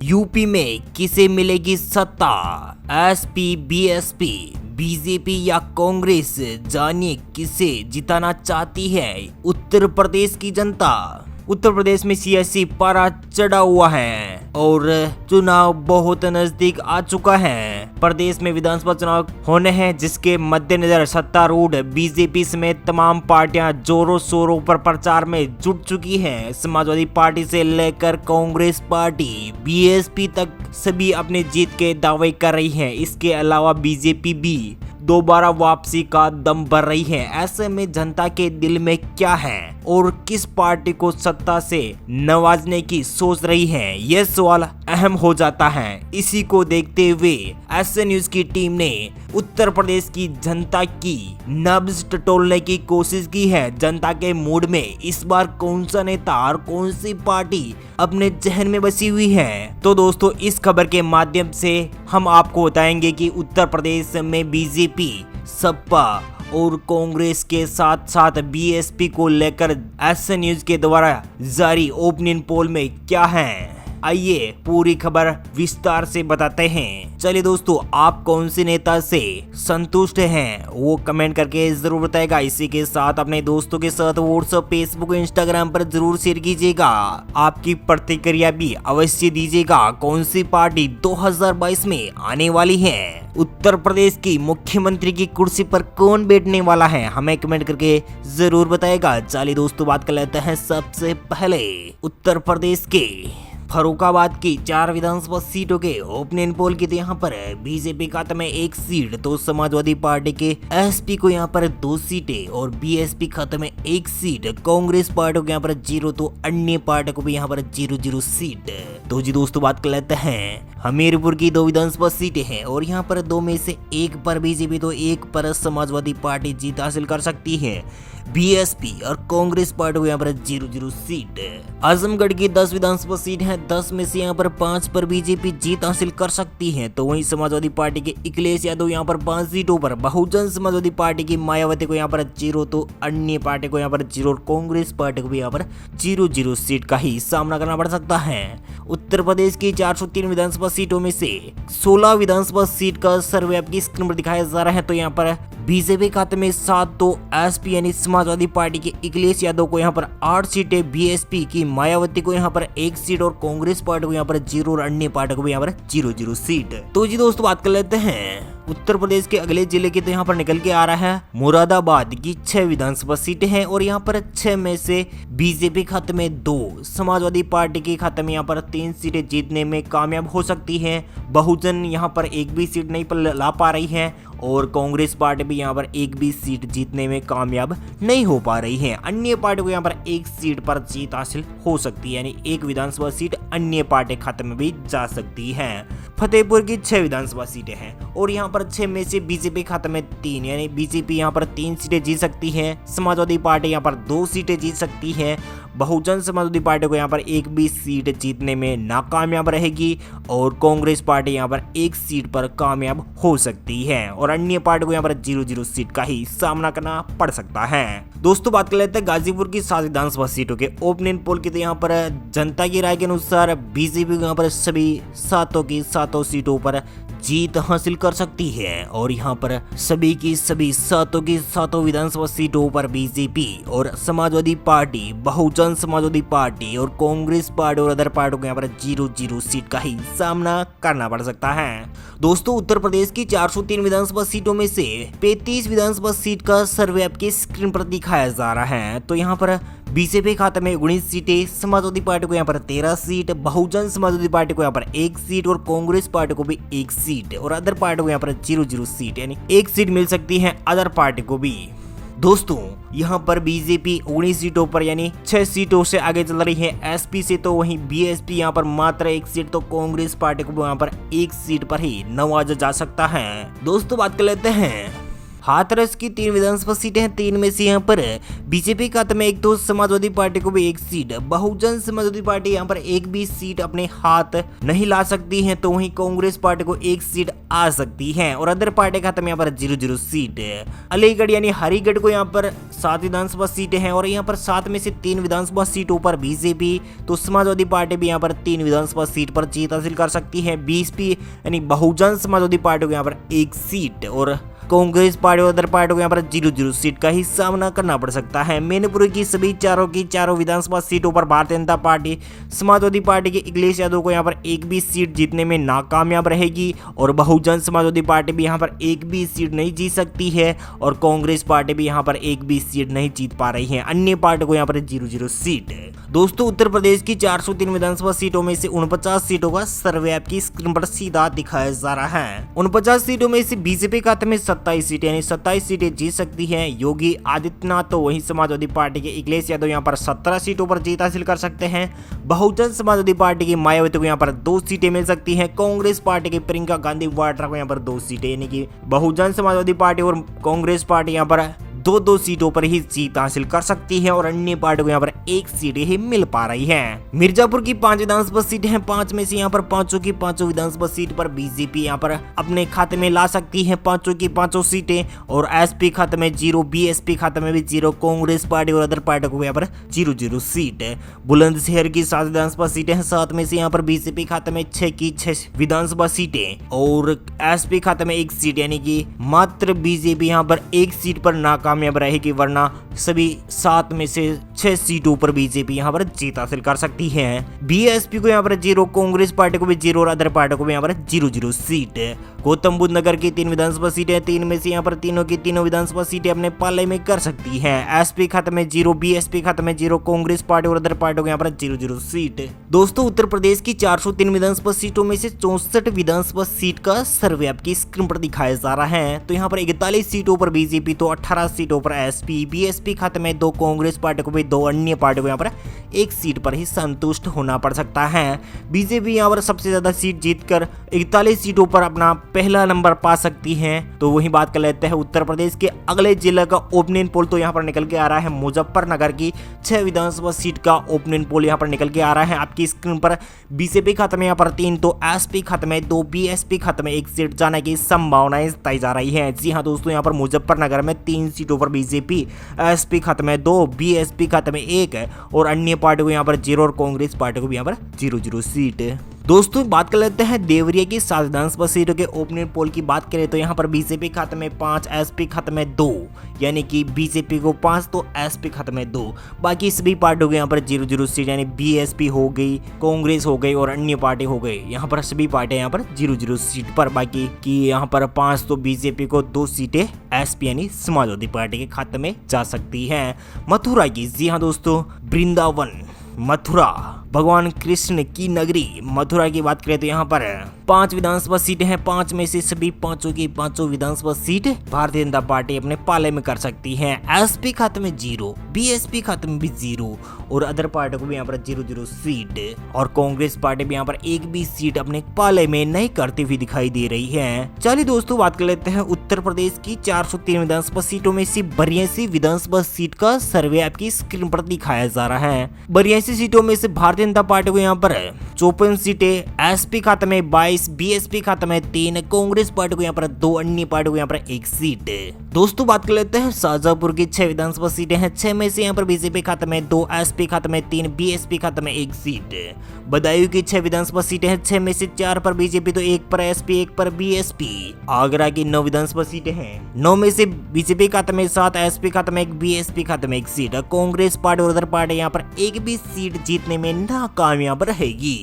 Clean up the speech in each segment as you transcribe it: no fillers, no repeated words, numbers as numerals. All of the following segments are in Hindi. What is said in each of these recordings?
यूपी में किसे मिलेगी सत्ता? एसपी, बीएसपी, बीजेपी या कांग्रेस? जानिए किसे जिताना चाहती है उत्तर प्रदेश की जनता। उत्तर प्रदेश में सियासी पारा चढ़ा हुआ है और चुनाव बहुत नजदीक आ चुका है। प्रदेश में विधानसभा चुनाव होने हैं, जिसके मद्देनजर सत्तारूढ़ बीजेपी समेत तमाम पार्टियां जोरों शोरों पर प्रचार में जुट चुकी हैं। समाजवादी पार्टी से लेकर कांग्रेस पार्टी, बीएसपी तक सभी अपने जीत के दावे कर रही हैं। इसके अलावा बीजेपी भी दोबारा वापसी का दम भर रही है। ऐसे में जनता के दिल में क्या है और किस पार्टी को सत्ता से नवाजने की सोच रही है, यह सवाल अहम हो जाता है। इसी को देखते हुए एसएन न्यूज की टीम ने उत्तर प्रदेश की जनता की नब्ज टटोलने की कोशिश की है। जनता के मूड में इस बार कौन सा नेता और कौन सी पार्टी अपने जहन में बसी हुई है। तो दोस्तों, इस खबर के माध्यम से हम आपको बताएंगे कि उत्तर प्रदेश में बीजेपी, सपा और कांग्रेस के साथ साथ बीएसपी को लेकर एसएन न्यूज के द्वारा जारी ओपिनियन पोल में क्या है, आइए पूरी खबर विस्तार से बताते हैं। चलिए दोस्तों, आप कौन से नेता से संतुष्ट हैं वो कमेंट करके जरूर बताएगा। इसी के साथ अपने दोस्तों के साथ व्हाट्सएप, फेसबुक, इंस्टाग्राम पर जरूर शेयर कीजिएगा। आपकी प्रतिक्रिया भी अवश्य दीजिएगा। कौन सी पार्टी 2022 में आने वाली है? उत्तर प्रदेश की मुख्यमंत्री की कुर्सी पर कौन बैठने वाला है? हमें कमेंट करके जरूर बताएगा। चलिए दोस्तों, बात कर लेते हैं सबसे पहले उत्तर प्रदेश के फरुखाबाद की 4 विधानसभा सीटों के ओपिनियन पोल की। तो यहाँ पर बीजेपी खाते में 1 सीट, तो समाजवादी पार्टी के एसपी को यहाँ पर 2 सीटें और बीएसपी खाते में 1 सीट, कांग्रेस पार्टी को यहाँ पर 0, तो अन्य पार्टी को भी यहाँ पर 0 सीट। तो जी दोस्तों, बात कर लेते हैं हमीरपुर की 2 विधानसभा सीटें हैं और यहाँ पर 2 में से 1 पर बीजेपी तो 1 पर समाजवादी पार्टी जीत हासिल कर सकती है। बीएसपी और कांग्रेस पार्टी को यहाँ पर 0 सीट। आजमगढ़ की 10 विधानसभा सीट है, 10 में से यहाँ पर 5 पर बीजेपी जीत हासिल कर सकती है। तो वहीं समाजवादी पार्टी के अखिलेश यादव यहाँ पर 5 सीटों पर, बहुजन समाजवादी पार्टी की मायावती को यहाँ पर 0, तो अन्य पार्टी को यहाँ पर 0 और कांग्रेस पार्टी को भी यहाँ पर 0 सीट का ही सामना करना पड़ सकता है। उत्तर प्रदेश की 403 विधानसभा सीटों में से 16 विधानसभा सीट का सर्वे आपकी स्क्रीन पर दिखाया जा रहा है। तो यहाँ पर बीजेपी खाते में 7, तो एसपी यानी समाजवादी पार्टी के अखिलेश यादव को यहाँ पर 8 सीटें, बीएसपी की मायावती को यहाँ पर 1 सीट और कांग्रेस पार्टी को यहाँ पर 0 और अन्य पार्टी को भी यहाँ पर 0 सीट। तो जी दोस्तों, बात कर लेते हैं उत्तर प्रदेश के अगले जिले की। तो यहाँ पर निकल के आ रहा है मुरादाबाद की 6 विधानसभा सीटें हैं और यहाँ पर 6 में से बीजेपी खाते में 2, समाजवादी पार्टी के खाते में यहाँ पर 3 सीटें जीतने में कामयाब हो सकती है। बहुजन यहाँ पर 1 भी सीट नहीं ला पा रही है और कांग्रेस पार्टी भी यहाँ पर 1 भी सीट जीतने में कामयाब नहीं हो पा रही है। अन्य पार्टी को यहाँ पर 1 सीट पर जीत हासिल हो सकती है, यानी 1 विधानसभा सीट अन्य पार्टी खाते में भी जा सकती है। फतेहपुर की 6 विधानसभा सीटें हैं और यहाँ पर 6 में से बीजेपी खाते में 3, यानी बीजेपी यहाँ पर 3 सीटें जीत सकती है। समाजवादी पार्टी यहाँ पर 2 सीटें जीत सकती है। बहुजन समाजवादी पार्टी को यहाँ पर 1 भी सीट जीतने में नाकामयाब रहेगी और कांग्रेस पार्टी यहाँ पर 1 सीट पर कामयाब हो सकती है और अन्य पार्टी को यहाँ पर 0 सीट का ही सामना करना पड़ सकता है। दोस्तों, बात कर लेते हैं गाजीपुर की 7 विधानसभा सीटों के ओपिनियन पोल की। तो यहाँ पर जनता की राय के अनुसार बीजेपी को यहाँ पर सभी 7 की 7 सीटों पर जीत हासिल कर सकती है और यहाँ पर सभी की सभी 7 की 7 विधानसभा सीटों पर बीजेपी और समाजवादी पार्टी, बहुजन समाजवादी पार्टी और कांग्रेस पार्टी और अदर पार्टी को यहाँ पर 0 सीट का ही सामना करना पड़ सकता है। दोस्तों, उत्तर प्रदेश की 403 विधानसभा सीटों में से 35 विधानसभा सीट का सर्वे आपके स्क्रीन पर दिखाया जा रहा है। तो यहाँ पर बीजेपी खाते में 19 सीटें, समाजवादी पार्टी को यहाँ पर 13 सीट, बहुजन समाजवादी पार्टी को यहाँ पर 1 सीट और कांग्रेस पार्टी को भी 1 सीट और अदर पार्टी को यहाँ पर 0 सीट, यानी 1 सीट मिल सकती है अदर पार्टी को भी। दोस्तों, यहाँ पर बीजेपी 19 सीटों पर यानी 6 सीटों से आगे चल रही है एसपी से, तो वहीं बीएसपी यहाँ पर मात्र 1 सीट, तो कांग्रेस पार्टी को यहाँ पर 1 सीट पर ही नवाजा जा सकता है। दोस्तों, बात कर लेते हैं हाथरस की 3 विधानसभा सीटें हैं, 3 में से यहाँ पर बीजेपी खाते में 1, तो समाजवादी पार्टी को भी 1 सीट, बहुजन समाजवादी पार्टी यहाँ पर 1 भी सीट अपने हाथ नहीं ला सकती है। तो वहीं कांग्रेस पार्टी को 1 सीट, आ सकती है और अदर पार्टी के खाते में यहाँ पर 0-0 सीट है। अलीगढ़ यानी हरिगढ़ को यहाँ पर 7 विधानसभा सीटें हैं और यहाँ पर 7 में से 3 विधानसभा सीटों पर बीजेपी, तो समाजवादी पार्टी भी यहाँ पर 3 विधानसभा सीट पर जीत हासिल कर सकती है। बीएसपी यानी बहुजन समाजवादी पार्टी को यहाँ पर 1 सीट और कांग्रेस पार्टी और अदर पार्टी को यहाँ पर 0-0 सीट का ही सामना करना पड़ सकता है। मैनपुरी की सभी चारों विधानसभा सीटों पर भारतीय जनता पार्टी समाजवादी पार्टी के अखिलेश यादव को यहाँ पर एक भी सीट जीतने में नाकामयाब रहेगी और बहुजन समाजवादी पार्टी भी यहाँ पर एक भी सीट नहीं जीत सकती है और कांग्रेस पार्टी भी यहाँ पर एक भी सीट नहीं जीत पा रही है। अन्य पार्टी को यहाँ पर 0-0 सीट है। दोस्तों, उत्तर प्रदेश की 403 विधानसभा सीटों में से 49 सीटों का सर्वे आपकी स्क्रीन पर सीधा दिखाया जा रहा है। 49 सीटों में से बीजेपी खाते में 27 सीटें यानी 27 सीटें जीत सकती हैं योगी आदित्यनाथ, तो वहीं समाजवादी पार्टी के अखिलेश यादव यहाँ पर 17 सीटों पर जीत हासिल कर सकते हैं। बहुजन समाजवादी पार्टी की मायावती को यहाँ पर 2 सीटें मिल सकती हैं। कांग्रेस पार्टी की प्रियंका गांधी वाड्रा को यहाँ पर 2 सीटें, यानी कि बहुजन समाजवादी पार्टी और कांग्रेस पार्टी यहाँ पर 2-2 सीटों पर ही जीत हासिल कर सकती है और अन्य पार्टी को यहाँ पर 1 सीट ही मिल पा रही है। मिर्जापुर की 5 विधानसभा सीटें हैं, 5 में से यहाँ पर 5 की 5 विधानसभा सीट पर बीजेपी यहाँ पर अपने खाते में ला सकती है 5 की 5 सीटें और एसपी खाते में 0, बीएसपी खाते में भी 0, कांग्रेस पार्टी और अदर पार्टी को यहाँ पर 0-0 सीट है। बुलंदशहर की 7 विधानसभा सीटें हैं, 7 में से यहाँ पर बीजेपी खाते में 6 की 6 विधानसभा सीटें और एसपी खाते में 1 सीट, यानी कि मात्र बीजेपी यहाँ पर 1 सीट पर नाकामयाब रहेगी, वरना सभी 7 में से 6 सीटों पर बीजेपी यहाँ पर जीत हासिल कर सकती है। बीएसपी को यहाँ पर 0, कांग्रेस पार्टी को भी 0 और अदर पार्टी को भी यहाँ पर 0-0 सीट है। गौतम बुद्ध नगर की 3 विधानसभा सीटें, 3 में से यहाँ पर तीनों की तीनों विधानसभा सीटें अपने पाले में कर सकती है। एसपी खाते में 0, बीएसपी खाते में 0, कांग्रेस पार्टी और अदर पार्टी को यहाँ पर 0-0 सीट। दोस्तों, उत्तर प्रदेश की 403 विधानसभा सीटों में से 64 विधानसभा सीट का सर्वे आपकी स्क्रीन पर दिखाया जा रहा है। तो यहाँ पर 41 सीटों पर बीजेपी, तो 18 सीटों पर एसपी, बीएसपी खाते में 2, कांग्रेस पार्टी को भी 2, अन्य पार्टी को यहाँ पर 1 सीट पर ही संतुष्ट होना पड़ सकता है। बीजेपी यहाँ पर सबसे ज्यादा सीट जीतकर 41 सीटों पर अपना पहला नंबर पा सकती है। तो वही बात कर लेते हैं उत्तर प्रदेश के अगले जिले का ओपिनियन पोल, तो यहाँ पर निकल के आ रहा है मुजफ्फरनगर की 6 विधानसभा सीट का ओपिनियन पोल यहाँ पर निकल के आ रहा है आपकी स्क्रीन पर। बीजेपी खाते में यहाँ पर 3, तो एसपी खाते में 2, बीएसपी खाते में 1 सीट जाने की संभावनाएं तय जा रही है। जी हाँ दोस्तों, यहाँ पर मुजफ्फरनगर में 3 सीटों पर बीजेपी, एसपी खाते में 2, बीएसपी खाते में 1 है और अन्य पार्टी को यहाँ पर 0 और कांग्रेस पार्टी को भी यहाँ पर 0-0 सीट है। दोस्तों, बात कर लेते हैं देवरिया की 7 विधानसभा सीटों के ओपिनियन पोल की बात करें तो यहाँ पर बीजेपी खाते में 5, एसपी खाते में 2, यानी कि बीजेपी को 5 तो एसपी खाते में 2, बाकी सभी पार्टियों को यहाँ पर 0-0 सीट, यानी बीएसपी हो गई, कांग्रेस हो गई और अन्य पार्टी हो गई, यहाँ पर सभी पार्टियां यहाँ पर 0-0 सीट पर, बाकी की यहाँ पर 5 तो बीजेपी को 2 सीटें एसपी यानी समाजवादी पार्टी के खाते में जा सकती है। मथुरा की, जी हाँ दोस्तों, वृंदावन मथुरा भगवान कृष्ण की नगरी मथुरा की बात करें तो यहाँ पर 5 विधानसभा सीटें हैं, 5 में से सभी 5 की 5 विधानसभा सीट भारतीय जनता पार्टी अपने पाले में कर सकती है। एसपी खाते में 0, बीएसपी खाते में भी 0 और अदर पार्टी को भी यहाँ पर 0-0 सीट और कांग्रेस पार्टी भी यहाँ पर 1 भी सीट अपने पाले में नहीं करती हुई दिखाई दे रही है। चलिए दोस्तों, बात कर लेते हैं उत्तर प्रदेश की 403 विधानसभा सीटों में से 82 विधानसभा सीट का सर्वे आपकी स्क्रीन पर दिखाया जा रहा है। 82 सीटों में से भारतीय जनता पार्टी को यहाँ पर 54 सीटें, एसपी खाते में 22, बीएसपी खाते में 3, कांग्रेस पार्टी को यहाँ पर 2, अन्य पार्टी को यहाँ पर 1 सीट। दोस्तों, बात कर लेते हैं शाहजहांपुर की 6 विधानसभा सीटें हैं, 6 में से यहाँ पर बीजेपी खाते में 2, एसपी खाते में 3, बीएसपी खाते में 1 सीट। बदायूं की 6 विधानसभा सीटें हैं, 6 में से 4 पर बीजेपी, तो 1 पर एसपी, 1 पर बीएसपी। आगरा की 9 विधानसभा सीटें हैं, 9 में से बीजेपी खाते में 7, एसपी खाते में 1, बीएसपी खाते में 1 सीट। कांग्रेस पार्टी और अदर पार्टी यहाँ पर 1 भी सीट जीतने में नाकामयाब रहेगी।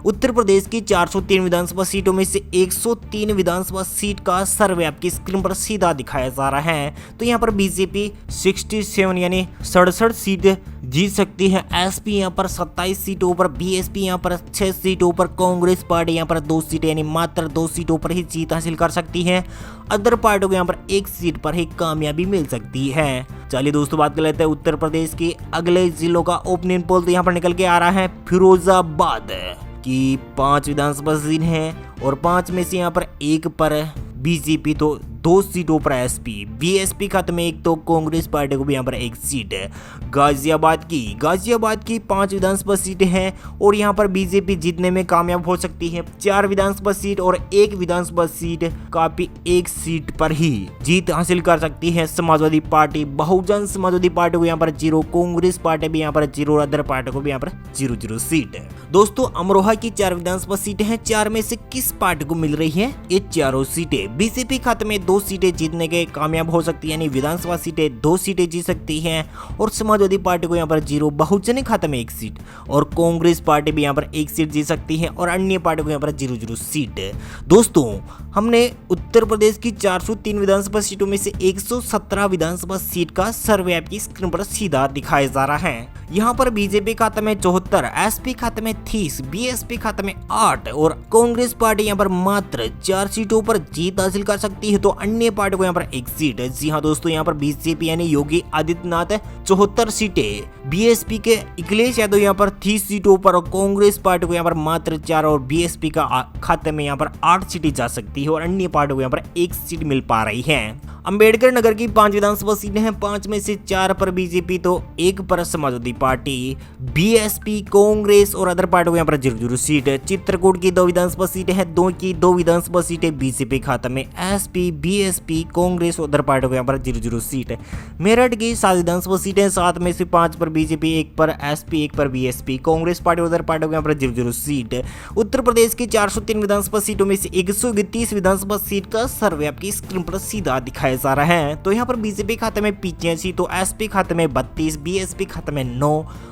उत्तर प्रदेश की 403 विधानसभा सीटों में से 103 विधानसभा सीट का सर्वे आपकी स्क्रीन पर सीधा दिखाया जा रहा है। तो यहाँ पर बीजेपी 67 यानी 67 सीट जीत सकती है, एसपी यहाँ पर 27 सीटों पर, बीएसपी यहाँ पर 6 सीटों पर, कांग्रेस पार्टी यहाँ पर 2 सीटें यानी मात्र 2 सीटों पर ही जीत हासिल कर सकती है। अदर पार्टियों को यहाँ पर 1 सीट पर ही कामयाबी मिल सकती है। चलिए दोस्तों, बात कर लेते हैं उत्तर प्रदेश के अगले जिलों का ओपिनियन पोल, तो यहाँ पर निकल के आ रहा है फिरोजाबाद की 5 विधानसभा सीट हैं और 5 में से यहाँ पर 1 पर बीजेपी, तो 2 सीटों पर एसपी, बीएसपी खाते में 1 तो कांग्रेस पार्टी को भी यहाँ पर 1 सीट है। गाजियाबाद की 5 विधानसभा सीटें हैं और यहाँ पर बीजेपी जीतने में कामयाब हो सकती है। 4 विधानसभा सीट और 1 विधानसभा सीट काफी 1 सीट पर ही जीत हासिल कर सकती है समाजवादी पार्टी। बहुजन समाजवादी पार्टी को यहाँ पर 0, कांग्रेस पार्टी भी यहाँ पर 0 और अदर पार्टी को भी यहाँ पर 0-0 सीट है। दोस्तों अमरोहा की 4 विधानसभा सीटें हैं, 4 में से किस पार्टी को मिल रही है? ये चारों सीटें बीजेपी खाते में 2 सीटें जीतने के कामयाब हो सकती है, यानी विधानसभा सीटें 2 सीटें जीत सकती हैं और समाजवादी पार्टी को यहाँ पर 0, बहुजन खाते में 1 सीट और कांग्रेस पार्टी भी यहाँ पर 1 सीट जीत सकती है और अन्य पार्टी को यहाँ पर 0-0 सीट है। दोस्तों हमने उत्तर प्रदेश की 403 विधानसभा सीटों में से 117 विधानसभा सीट का सर्वे आपकी स्क्रीन पर सीधा दिखाया जा रहा है। यहाँ पर बीजेपी खाते में 74, एसपी खाते में 30, बीएसपी खाते में 8 और कांग्रेस पार्टी यहाँ पर मात्र 4 सीटों पर जीत हासिल कर सकती है तो अन्य पार्टी को यहाँ पर 1 सीट है। जी हाँ दोस्तों, यहाँ पर बीजेपी यानी योगी आदित्यनाथ 74 सीटें, बीएसपी के अखिलेश यादव यहाँ पर 30 सीटों पर और कांग्रेस पार्टी को यहाँ पर मात्र 4 और बीएसपी का खाते में यहाँ पर 8 सीटें जा सकती है और अन्य पार्टी को यहाँ पर 1 सीट मिल पा रही है। अंबेडकर नगर की 5 विधानसभा सीटें हैं, 5 में से 4 पर बीजेपी तो 1 पर समाजवादी पार्टी, बीएसपी, कांग्रेस और अदर पार्टी को यहाँ पर 0-0 सीट है। चित्रकूट की 2 विधानसभा सीटें हैं, 2 की 2 विधानसभा सीटें बीजेपी खाते में, एसपी, बीएसपी, कांग्रेस और अदर पार्टी को यहाँ पर 0-0 सीट है। मेरठ की 7 विधानसभा सीटें, 7 में से 5 पर बीजेपी, 1 पर एसपी, 1 पर बीएसपी, कांग्रेस पार्टी और अदर पार्टी को यहाँ पर 0-0 सीट है। उत्तर प्रदेश की 403 विधानसभा सीटों में से 131 विधानसभा सीट का सर्वे आपकी स्क्रीन पर सीधा दिखाया जा रहा है। तो यहाँ पर बीजेपी खाते में 85 तो एसपी खाते में 32, बीएसपी खाते में 9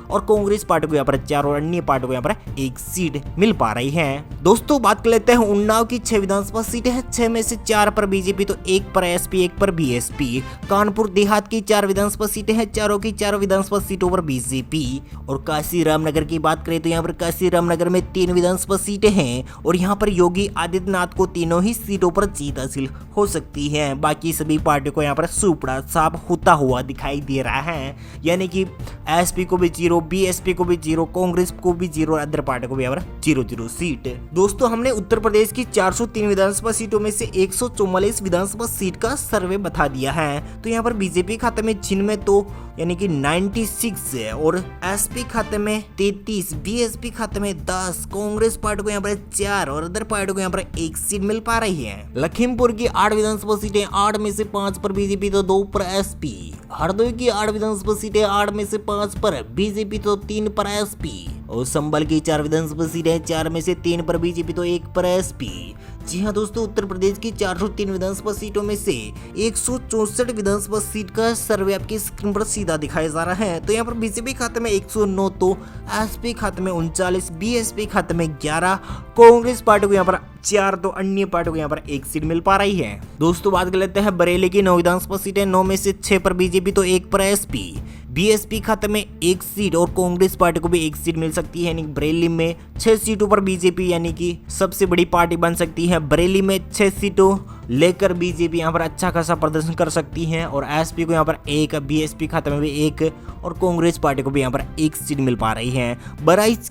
और कांग्रेस पार्टी को यहाँ पर 4 और अन्य पार्टी को यहाँ पर 1 सीट मिल पा रही है। दोस्तों बात कर लेते हैं उन्नाव की 6 विधानसभा सीटें हैं, 6 में से 4 पर बीजेपी तो 1 पर एसपी, 1 पर बीएसपी। कानपुर देहात की 4 विधानसभा सीटें हैं, 4 की 4 विधानसभा सीटों पर बीजेपी। और काशी रामनगर की बात करें तो यहाँ पर काशी रामनगर में 3 विधानसभा सीटें हैं और यहाँ पर योगी आदित्यनाथ को तीनों ही सीटों पर जीत हासिल हो सकती है। बाकी सभी पार्टी को यहाँ पर सुपड़ा साफ होता हुआ दिखाई दे रहा है, यानी कि एसपी को भी 0, बीएसपी को भी 0, कांग्रेस को भी 0 और अदर पार्टी को भी यहाँ पर 0-0 सीट। दोस्तों हमने उत्तर प्रदेश की 403 विधानसभा सीटों में से 144 विधानसभा सीट का सर्वे बता दिया है। तो यहाँ पर बीजेपी खाते में जिनमें तो यानी कि 96 है और एसपी खाते में 33, बीएसपी खाते में 10, कांग्रेस पार्टी को यहाँ पर 4 और अदर पार्टी को यहाँ पर 1 सीट मिल पा रही है। लखीमपुर की 8 विधानसभा सीटें, 8 में से 5 पर बीजेपी तो 2 पर एसपी। हरदोई की 8 विधानसभा सीटें, 8 में से 5 पर बीजेपी तो 3 पर एसपी। और संभल की 4 विधानसभा सीटें, 4 में से 3 पर बीजेपी तो 1 पर एसपी। जी हाँ दोस्तों, उत्तर प्रदेश की 403 विधानसभा सीटों में से 164 विधानसभा सीट का सर्वे आपकी स्क्रीन पर सीधा दिखाया जा रहा है। तो यहाँ पर बीजेपी खाते में 109 तो एसपी खाते में 39, बीएसपी खाते में 11, कांग्रेस पार्टी को यहाँ पर 4 तो अन्य पार्टी को यहाँ पर 1 सीट मिल पा रही है। दोस्तों बात कर लेते हैं बरेली की 9 विधानसभा सीटें, 9 में से 6 पर बीजेपी तो 1 पर एसपी, बीएसपी खाते में 1 सीट और कांग्रेस पार्टी को भी 1 सीट मिल सकती है, यानी बरेली में 6 सीटों पर बीजेपी यानी कि सबसे बड़ी पार्टी बन सकती है। बरेली में 6 सीटों लेकर बीजेपी यहाँ पर अच्छा खासा प्रदर्शन कर सकती है और एसपी को यहाँ पर 1, बीएसपी खाते में भी 1 और कांग्रेस पार्टी को भी यहाँ पर 1 सीट मिल पा रही है। बहराइच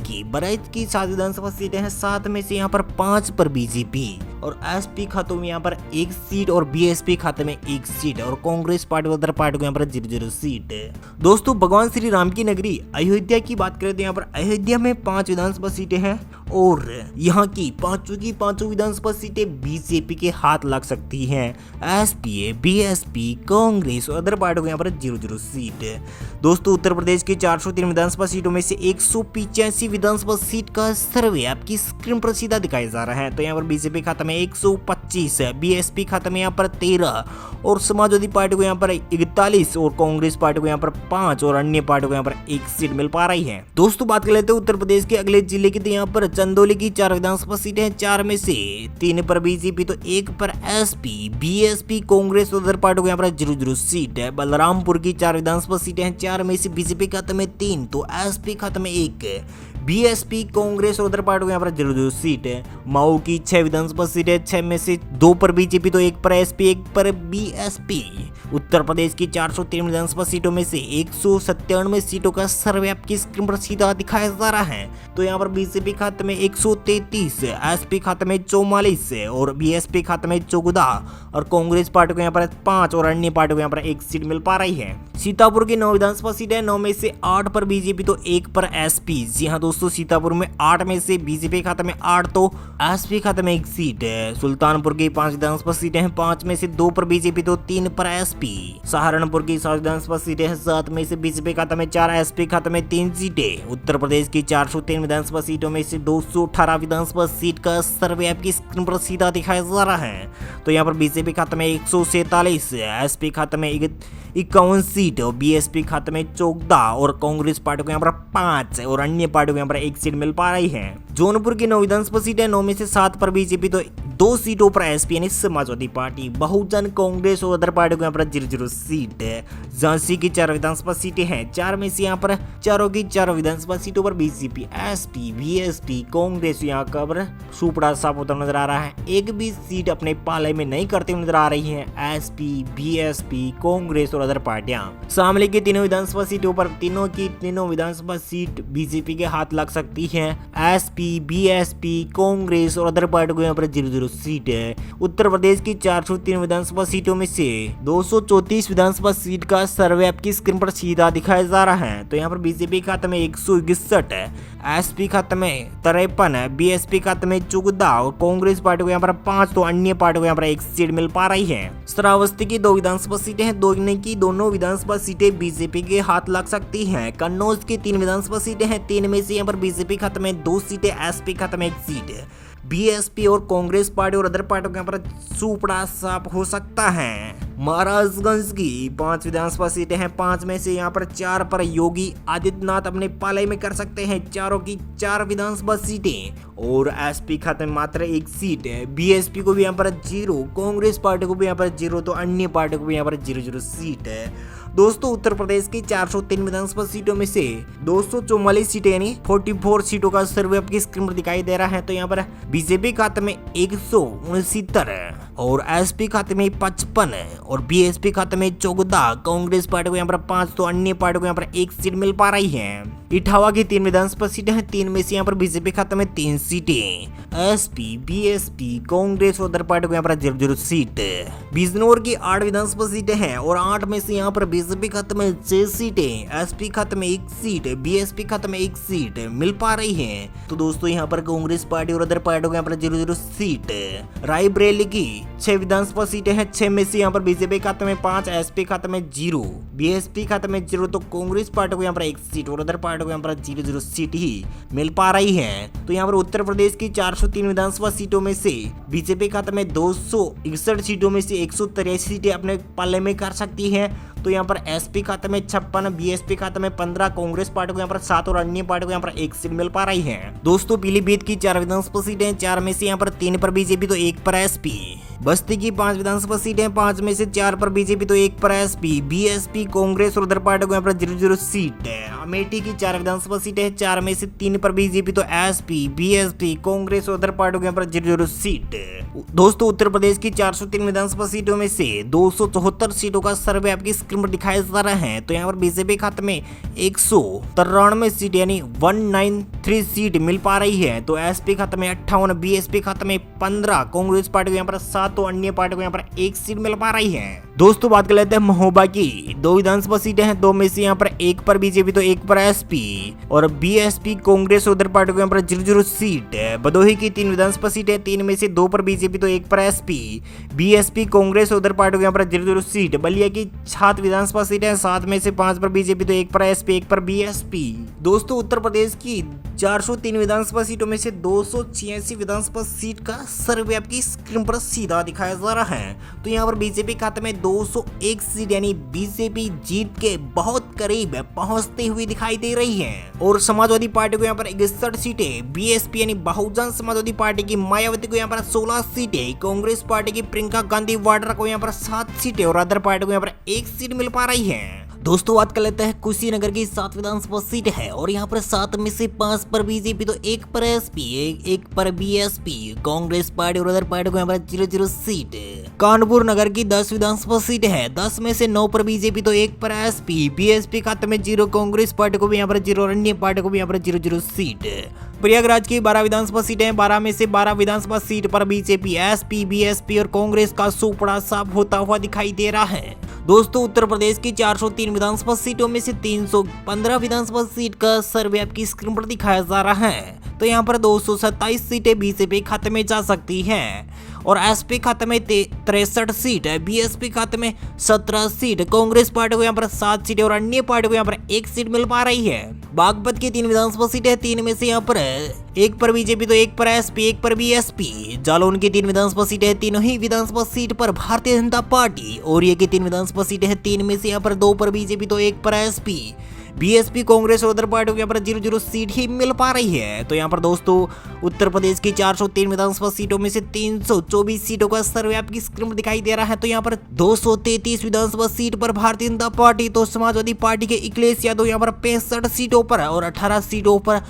की 7 विधानसभा सीटें हैं, 7 में से यहाँ पर 5 पर बीजेपी और एसपी खातों में यहाँ पर 1 सीट और बीएसपी खाते में 1 सीट और कांग्रेस पार्टी और अदर पार्टी को यहाँ पर 0-0 सीट। दोस्तों भगवान श्री राम की नगरी अयोध्या की बात करें तो यहाँ पर अयोध्या में 5 विधानसभा सीटें हैं और यहाँ की पांचों विधानसभा सीटें बीजेपी के हाथ लग सकती हैं। एसपी, बीएसपी, कांग्रेस और अदर पार्टी को यहाँ पर 0-0 सीट। दोस्तों उत्तर प्रदेश की 403 विधानसभा सीटों में से 185 विधानसभा सीट का सर्वे आपकी स्क्रीन पर सीधा दिखाया जा रहा है। तो यहाँ पर बीजेपी खाता में 125 है, बीएसपी खाता में यहाँ पर 13 और समाजवादी पार्टी को यहाँ पर 41 और कांग्रेस पार्टी को यहाँ पर 5 और अन्य पार्टी को यहाँ पर 1 सीट मिल पा रही है। दोस्तों बात कर लेते हैं उत्तर प्रदेश के अगले जिले की, तो यहाँ पर चंदौली की 4 विधानसभा सीटें हैं, 4 में से 3 पर बीजेपी तो 1 पर एसपी, बीएसपी, कांग्रेस और अदर पार्टी को यहाँ पर 0-0 सीट है। बलरामपुर की 4 विधानसभा सीटें हैं, 4 में से बीजेपी खाते में 3 तो एसपी खाते में 1, बीएसपी, कांग्रेस और अदर पार्टी को यहाँ पर 0-0 सीट है। मऊ की 6 विधानसभा सीटें, 6 में से 2 पर बीजेपी तो 1 पर एसपी, 1 पर बीएसपी उत्तर प्रदेश की 403 विधानसभा सीटों में से 197 सीटों का सर्वे आपकी स्क्रीन पर सीधा दिखाया जा रहा है। तो यहाँ पर बीजेपी खाते में 133, एसपी खाते में 44 और बीएसपी खाते में 14 और कांग्रेस पार्टी को यहाँ पर 5 और अन्य पार्टी को यहाँ पर 1 सीट मिल पा रही है। सीतापुर की 9 विधानसभा सीट है, 9 में से 8 पर बीजेपी तो 1 पर एसपी। जी हाँ दोस्तों, सीतापुर में 8 में से बीजेपी खाते में 8 तो एसपी खाते में 1 सीट है। सुल्तानपुर की 5 विधानसभा सीटें हैं, 5 में से 2 पर बीजेपी तो 3 पर एसपी। सहारनपुर की 7 विधानसभा सीटें हैं, 7 में से बीजेपी खाते में 4, एसपी खाते में 3 सीटें। उत्तर प्रदेश की 403 विधानसभा सीटों में से 218 विधानसभा सीट का सर्वे आपकी स्क्रीन पर सीधा दिखाया जा रहा है। तो यहाँ पर बीजेपी खाते में 147, एसपी खाते में 51 सीट और बीएसपी खाते में 14 और कांग्रेस पार्टी को यहाँ पर 5 और अन्य पार्टी को यहाँ पर 1 सीट मिल पा रही है। जौनपुर की 9 विधानसभा सीट है, 9 में से 7 पर बीजेपी तो 2 सीटों पर एसपी यानी समाजवादी पार्टी, बहुजन कांग्रेस और अदर पार्टी को यहाँ पर 0-0 सीट है। झांसी की 4 विधानसभा सीटें हैं, 4 में से यहाँ पर चारों की 4 विधानसभा सीटों पर बीजेपी, एसपी, बीएसपी, कांग्रेस यहाँ पर सुपड़ा साफ होता नजर आ रहा है। एक भी सीट अपने पाले में नहीं करते हुए नजर आ रही है एसपी, बीएसपी, कांग्रेस और अदर पार्टियां। शामली की 3 विधानसभा सीटों पर तीनों विधानसभा सीट बीजेपी के हाथ लग सकती है। एसपी, बीएसपी, कांग्रेस और अदर पार्टी को यहाँ पर 0-0 सीट है। उत्तर प्रदेश की 403 विधानसभा सीटों में से 234 विधानसभा सीट का सर्वे आपकी स्क्रीन पर सीधा दिखाया जा रहा है। तो यहाँ पर बीजेपी खाते में 161 है, एसपी खाते में 53 है, बीएसपी खाते में 14 और कांग्रेस पार्टी को यहाँ पर 5 तो अन्य पार्टी को यहाँ पर 1 सीट मिल पा रही है। श्रावस्ती की 2 विधानसभा सीटें हैं, दोनों विधानसभा सीटें बीजेपी के हाथ लग सकती हैं। कन्नौज की 3 विधानसभा सीटें हैं, 3 में से यहाँ पर बीजेपी खाते में 2 सीटें, एसपी खाते में 1 सीट है। बीएसपी और कांग्रेस पार्टी और अदर पार्टियों के यहाँ पर सुपड़ा साफ हो सकता है। महाराजगंज की 5 विधानसभा सीटें हैं, 5 में से यहाँ पर 4 पर योगी आदित्यनाथ अपने पाले में कर सकते हैं, चारों की 4 विधानसभा सीटें और एसपी खाते में मात्र 1 सीट है। बीएसपी को भी यहाँ पर 0, कांग्रेस पार्टी को भी यहाँ पर 0 तो अन्य पार्टी को भी यहाँ पर 0-0 सीट है। दोस्तों उत्तर प्रदेश की 403 विधानसभा सीटों में से 244 सीटें यानी 44 सीटों का सर्वे आपकी स्क्रीन पर दिखाई दे रहा है। तो यहाँ पर बीजेपी खाते में 169 है और एसपी खाते में 55 है और बीएसपी खाते में 14, कांग्रेस पार्टी को यहाँ पर 5 तो अन्य पार्टी को यहाँ पर 1 सीट मिल पा रही है। इटावा की 3 विधानसभा सीटें हैं, 3 में से यहाँ पर बीजेपी खाते में 3 सीटें, एसपी, बीएसपी, कांग्रेस और अदर पार्टी को यहाँ पर 0-0 सीट। बिजनौर की 8 विधानसभा सीटें हैं और 8 में से यहाँ पर बीजेपी खाते में 6 सीटें, एसपी खाते में 1 सीट, बीएसपी खाते में 1 सीट मिल पा रही है। तो दोस्तों यहाँ पर कांग्रेस पार्टी और अदर पार्टी को यहाँ पर 0-0 सीट। रायबरेली की 6 विधानसभा सीटें हैं, 6 में से यहाँ पर बीजेपी खाते में 5, एसपी खाते में 0, बीएसपी खाते में 0 तो कांग्रेस पार्टी को यहाँ पर 1 सीट और अदर पार्टी को यहाँ पर 0-0 सीट ही मिल पा रही है। तो यहाँ पर उत्तर प्रदेश की 403 विधानसभा सीटों में से बीजेपी खाते में 261 सीटों में से 183 सीटें अपने पाले में कर सकती है। तो यहाँ पर एसपी खाते में 56, बीएसपी खाते में 15, कांग्रेस पार्टी को यहाँ पर 7 और अन्य पार्टी को यहाँ पर 1 सीट मिल पा रही है। दोस्तों पीलीभीत की 4 विधानसभा सीटें, 4 में से यहाँ पर 3 पर बीजेपी तो 1 पर एसपी। बस्ती की 5 विधानसभा सीटें, 5 में से 4 पर बीजेपी तो 1 पर एसपी, बीएसपी, कांग्रेस और अदर पार्टी को यहाँ पर 0-0 सीट है। अमेठी की 4 विधानसभा सीटें, 4 में से 3 पर बीजेपी तो एसपी, बीएसपी, कांग्रेस और अदर पार्टी को यहाँ पर 0-0 सीट। दोस्तों उत्तर प्रदेश की 403 विधानसभा सीटों में से 274 सीटों का सर्वे आपकी स्क्रीन पर दिखाया जा रहा है। तो यहाँ पर बीजेपी खाते में 193 सीट यानी 193 सीट मिल पा रही है। तो एसपी खाते में 58, बीएसपी खाते में 15, कांग्रेस पार्टी को यहाँ पर 7 तो अन्य पार्टी को यहाँ पर 1 सीट मिल पा रही है। दोस्तों बात कर लेते हैं महोबा की 2 विधानसभा सीटें हैं, 2 में से यहाँ पर 1 पर बीजेपी तो 1 पर एसपी और बीएसपी, कांग्रेस और उधर पार्टी को यहाँ पर 0-0 सीट है। भदोही की 3 विधानसभा सीटें, 3 में से 2 पर बीजेपी तो 1 पर एसपी, बीएसपी, कांग्रेस और उधर पार्टी को यहाँ पर 0-0 सीट। बलिया की 7 विधानसभा सीटें, 7 में से 5 पर बीजेपी तो 1 पर एसपी, 1 पर बीएसपी। दोस्तों उत्तर प्रदेश की 403 विधानसभा सीटों में से 286 विधानसभा सीट का सर्वे आपकी स्क्रीन पर सीधा दिखाया जा रहा है। तो यहाँ पर बीजेपी खाते में 201 सीट यानी बीजेपी जीत के बहुत करीब पहुंचती हुई दिखाई दे रही है और समाजवादी पार्टी को यहाँ पर 61 सीटें, बीएसपी यानी बहुजन समाजवादी पार्टी की मायावती को यहाँ पर 16 सीटें, कांग्रेस पार्टी की प्रियंका गांधी वाड्रा को यहाँ पर 7 सीटें और अदर पार्टी को यहाँ पर 1 सीट मिल पा रही है। दोस्तों बात कर लेते हैं कुशीनगर की 7 विधानसभा सीट है और यहाँ पर 7 में से 5 पर बीजेपी तो 1 पर एसपी, 1 पर बीएसपी, कांग्रेस पार्टी और अदर पार्टी को यहाँ पर 0-0 सीट। कानपुर नगर की 10 विधानसभा सीट है। 10 में से 9 पर बीजेपी तो 1 पर एसपी। बीएसपी खाते में 0, कांग्रेस पार्टी को भी यहाँ पर 0 और अन्य पार्टी को भी यहाँ पर 0 सीट। प्रयागराज की 12 विधानसभा सीटें हैं। 12 में से 12 विधानसभा सीट पर बीजेपी, एसपी, बीएसपी और कांग्रेस का सुपड़ा साफ होता हुआ दिखाई दे रहा है। दोस्तों, उत्तर प्रदेश की 403 विधानसभा सीटों में से 315 विधानसभा सीट का सर्वे आपकी स्क्रीन पर दिखाया जा रहा है। तो यहाँ पर 227 सीटें बीजेपी खाते में जा सकती हैं और एसपी खाते में 63 सीट है, बीएसपी खाते में 17 सीट, कांग्रेस पार्टी को यहाँ पर 7 सीटें और अन्य पार्टी को यहाँ पर 1 सीट मिल पा रही है। बागपत की 3 विधानसभा सीटें हैं। 3 में से यहाँ पर 1 पर बीजेपी तो 1 पर एसपी, 1 पर बीएसपी। जालौन की 3 विधानसभा सीटें हैं। तीनों ही विधानसभा सीट पर भारतीय जनता पार्टी। औरिया की 3 विधानसभा सीटें हैं। 3 में से यहाँ पर 2 पर बीजेपी तो 1 पर एसपी, बीएसपी, कांग्रेस और अदर पार्टियों के यहाँ पर 0 सीट ही मिल पा रही है। तो यहाँ पर दोस्तों, उत्तर प्रदेश की 403 विधानसभा सीटों में से 324 सीटों का सर्वे आपकी स्क्रीन पर दिखाई दे रहा है। तो यहाँ पर 233 विधानसभा सीट पर भारतीय जनता पार्टी तो समाजवादी पार्टी के अखिलेश यादव यहाँ पर 65 सीटों पर और 18 सीटों पर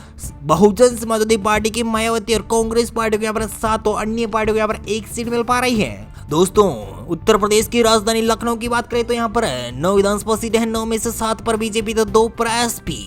बहुजन समाजवादी पार्टी की मायावती और कांग्रेस पार्टी को यहाँ पर 7 और अन्य पार्टियों को यहाँ पर 1 सीट मिल पा रही है। दोस्तों, उत्तर प्रदेश की राजधानी लखनऊ की बात करें तो यहाँ पर 9 विधानसभा सीटें हैं। 9 में से 7 पर बीजेपी तो 2 पर एसपी,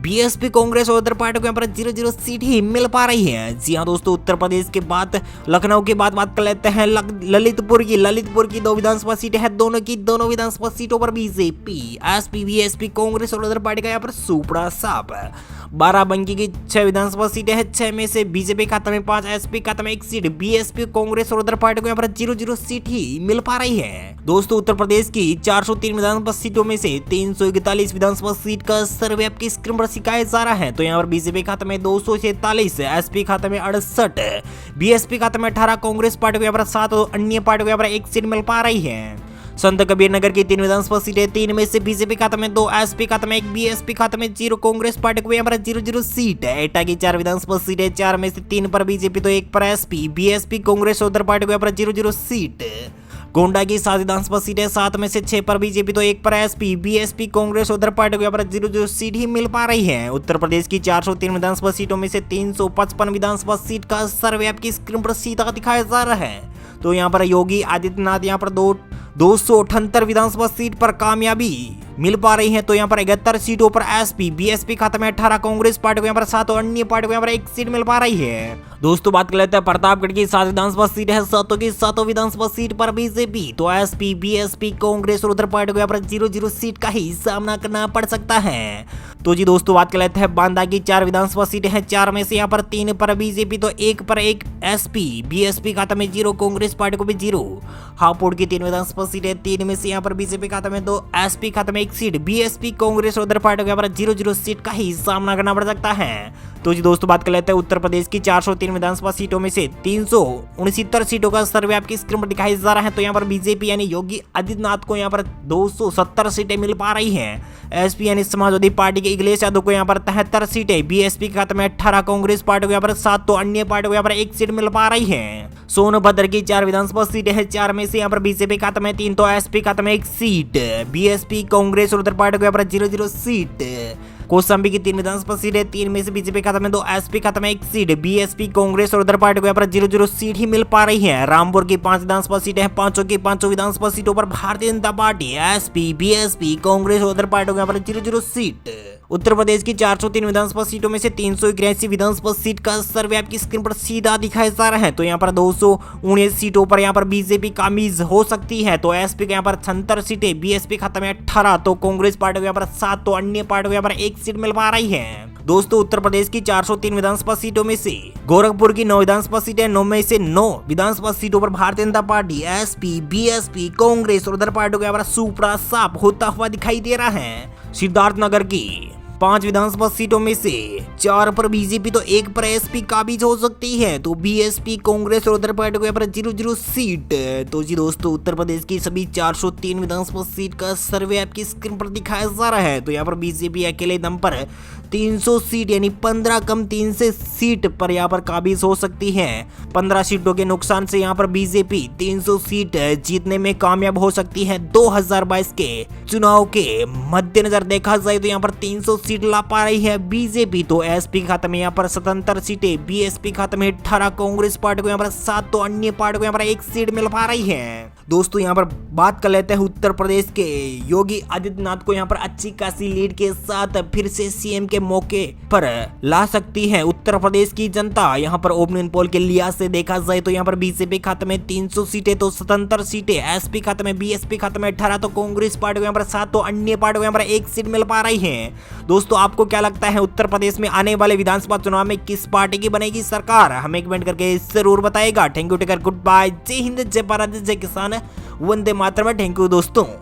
बीएसपी, कांग्रेस और अदर पार्टी को यहाँ पर 0 सीट ही मिल पा रही है। जी हाँ दोस्तों, उत्तर प्रदेश के बाद लखनऊ के बाद बात कर लेते हैं ललितपुर की 2 विधानसभा सीटें हैं। दोनों विधानसभा सीटों पर बीजेपी, एसपी, बीएसपी, कांग्रेस और अदर पार्टी का यहाँ पर सुपड़ा साफ है। बाराबंकी की 6 विधानसभा सीटें हैं। 6 में से बीजेपी खाते में 5, एसपी खाते में 1 सीट, बीएसपी, कांग्रेस और अदर पार्टी को यहाँ पर 0 सीट ही मिल पा रही है। दोस्तों, उत्तर प्रदेश की 403 विधानसभा सीटों में से 341 विधानसभा सीट का सर्वे आपकी स्क्रीन पर दिखाया जा रहा है। तो यहाँ पर बीजेपी खाते में 246, एसपी खाते में 68, बीएसपी खाते में 18, कांग्रेस पार्टी को यहाँ पर 7 और अन्य पार्टी को यहाँ पर 1 सीट मिल पा रही है। संत कबीर नगर की 3 विधानसभा सीटें। 3 में से बीजेपी खाते में 2, एसपी खाते में 1, बीएसपी खाते में 0, कांग्रेस पार्टी को यहाँ पर 0 सीट है। एटा की 4 विधानसभा सीटें। 4 में से 3 पर बीजेपी तो 1 पर एसपी, बीएसपी, कांग्रेस और अदर पार्टी को यहाँ पर 0 सीट। गोंडा की 7 विधानसभा सीटें। 7 में से 6 पर बीजेपी तो 1 पर एसपी, बीएसपी, कांग्रेस और अदर पार्टी को यहाँ पर 0 सीट ही मिल पा रही है। उत्तर प्रदेश की 403 विधानसभा सीटों में से 355 विधानसभा सीट का सर्वे आपकी स्क्रीन पर सीधा दिखाया जा रहा है। तो यहाँ पर योगी आदित्यनाथ यहाँ पर 278 विधानसभा सीट पर कामयाबी मिल पा रही है। तो यहाँ पर 71 सीटों पर एसपी, बीएसपी खाते में 18, कांग्रेस पार्टी को यहाँ पर 7 और अन्य पार्टी को यहाँ पर 1 सीट मिल पा रही है। दोस्तों, बात कर लेते हैं प्रतापगढ़ की 7 विधानसभा सीट है। 7 की 7 विधानसभा सीट पर बीजेपी तो एसपी, बीएसपी, कांग्रेस और उधर पार्टी को यहाँ पर 0 सीट का ही सामना करना पड़ सकता है। तो जी दोस्तों, बात कर लेते हैं बांदा की 4 विधानसभा सीटें हैं। 4 में से यहाँ पर 3 पर बीजेपी तो 1 पर 1 एसपी, बीएसपी खाता में 0, कांग्रेस पार्टी को भी 0। हापुड़ की 3 विधानसभा सीटें। 3 में से यहाँ पर बीजेपी खाता में 2, एसपी खाता में 1 सीट, बीएसपी, कांग्रेस और अदर पार्टी को यहाँ पर 0 सीट का ही सामना करना पड़ सकता है। तो जी दोस्तों, बात कर लेते हैं उत्तर प्रदेश की 403 विधानसभा सीटों में से 369 सीटों का सर्वे आपकी स्क्रीन पर दिखाई जा रहा है। तो यहाँ पर बीजेपी यानी योगी आदित्यनाथ को यहाँ पर 270 सीटें मिल पा रही हैं। एसपी यानी समाजवादी पार्टी के अखिलेश यादव को यहाँ पर 73 सीटें, बीएसपी के खाते में 18, कांग्रेस पार्टी को यहाँ पर 7 तो अन्य पार्टी को यहाँ पर 1 सीट मिल पा रही है। सोनभद्र की 4 विधानसभा सीटें हैं। 4 में से यहाँ पर बीजेपी खाते में 3 तो एसपी खाते में 1 सीट, बीएसपी, कांग्रेस और उधर पार्टी को यहाँ पर 0 सीट। कौशाम्बी की 3 विधानसभा सीटें। 3 में से बीजेपी खाते में 2, एसपी खाते में 1 सीट, बीएसपी, कांग्रेस और उधर पार्टी को यहाँ पर 0 सीट ही मिल पा रही है। रामपुर की 5 विधानसभा सीटें हैं। 5 की 5 विधानसभा सीटों पर Bharatiya Janata party, SP, BSP, Congress और उधर पार्टी को यहाँ पर 0 सीट। उत्तर प्रदेश की 403 विधानसभा सीटों में से 381 विधानसभा सीट का सर्वे आपकी स्क्रीन पर सीधा दिखाया जा रहा है। तो यहाँ पर 219 सीटों पर यहाँ पर बीजेपी कामयाब हो सकती है। तो एसपी के यहाँ पर 76 सीटें, बीएसपी खाते में 18 तो कांग्रेस पार्टी को यहाँ पर 7 तो अन्य पार्टी को यहाँ पर 1 सीट मिल पा रही है। दोस्तों, उत्तर प्रदेश की 403 विधानसभा सीटों में से गोरखपुर की 9 विधानसभा सीटें। 9 में से 9 विधानसभा सीटों पर Bharatiya Janata party, SP, BSP, Congress और उधर पार्टी को यहाँ पर सुपड़ा साफ होता हुआ दिखाई दे रहा है। सिद्धार्थनगर की 5 विधानसभा सीटों में से 4 पर बीजेपी तो 1 पर एसपी काबिज हो सकती है। तो बीएसपी, कांग्रेस और उधर पार्टी को यहाँ पर 0 सीट। तो जी दोस्तों, उत्तर प्रदेश की सभी 403 विधानसभा सीट का सर्वे आपकी स्क्रीन पर दिखाया जा रहा है। तो यहाँ पर बीजेपी अकेले दम पर 300 सीट यानी 15 कम 3 से सीट पर यहाँ पर काबिज हो सकती है। 15 सीटों के नुकसान से यहाँ पर बीजेपी 300 सीट जीतने में कामयाब हो सकती है। 2022 के चुनाव के मद्देनजर देखा जाए तो यहाँ पर 300 सीट ला पा रही है बीजेपी। तो एसपी खाते में यहाँ पर 77 सीटें, बीएसपी खाते में 18, कांग्रेस पार्टी को यहाँ पर 7 तो अन्य पार्टी को यहाँ पर 1 सीट मिल पा रही है। दोस्तों यहाँ पर बात कर लेते हैं उत्तर प्रदेश के। योगी आदित्यनाथ को यहाँ पर अच्छी खासी लीड के साथ फिर से सीएम के मौके पर ला सकती है उत्तर प्रदेश की जनता। यहाँ पर ओपिनियन पोल के लिहाज से देखा जाए तो यहाँ पर बीजेपी खाते में 300 सीटें तो 77 सीटें, एसपी खाते में, बीएसपी खाते में 18 तो कांग्रेस पार्टी को यहाँ पर 7 तो अन्य पार्टी को यहाँ पर 1 सीट मिल पा रही है। दोस्तों आपको क्या लगता है उत्तर प्रदेश में आने वाले विधानसभा चुनाव में किस पार्टी की बनेगी सरकार? हमें कमेंट करके जरूर बताएगा। Thank you, take care, good bye, जय हिंद, जय भारत, जय किसान, वंदे मातरम। थैंक यू दोस्तों।